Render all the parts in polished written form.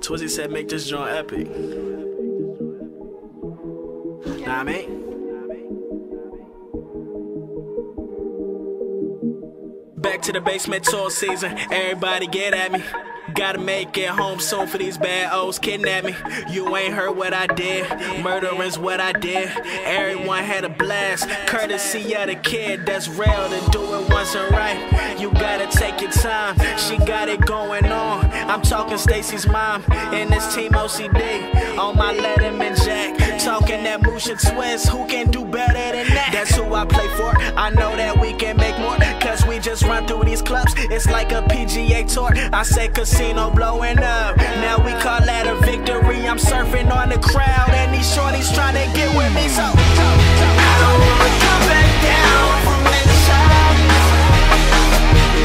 Twizzy said make this joint epic. Nah, I mean. Back to the basement tour season, everybody get at me. Gotta make it home soon for these bad O's kidnap me. You ain't heard what I did, murdering's what I did. Everyone had a blast, courtesy of the kid that's real to do it once and right. You gotta take your time, she got it going on. I'm talking Stacy's mom, and this team OCD. On my Letterman Jack, talking that Musha twist, who can do better than that? That's who I play for, I know that we can make more. Cause we just run through these clubs, it's like a PGA tour. I say casino blowing up, now we call that a victory. I'm surfing on the crowd and these shorties trying to get with me. So I don't wanna come back down from inside.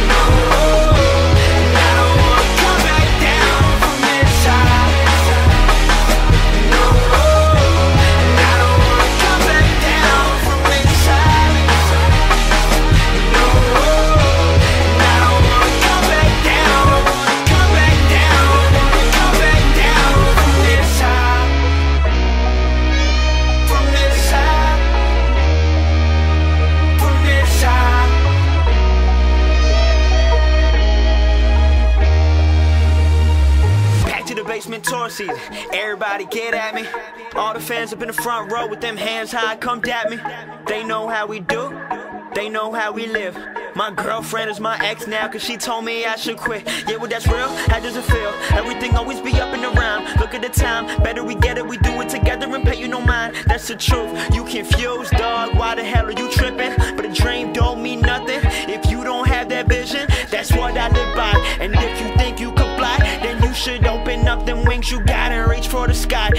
No, I don't wanna come back down from inside. No, I don't wanna come back down from inside. No, I don't wanna come back down. Come back down, come back down from this side. From this side. From this side. Back to the basement tour season, everybody get at me. All the fans up in the front row with them hands high, come dap me. They know how we do, they know how we live. My girlfriend is my ex now, cause she told me I should quit. Yeah, well that's real, how does it feel? Everything always be up and around. Look at the time, better we get it, we do it together and pay you no mind. That's the truth, you confused, dog, why the hell are you tripping? But a dream don't mean nothing if you don't have that vision. That's what I live by, and if you think you could fly, then you should open up them wings you got and reach for the sky.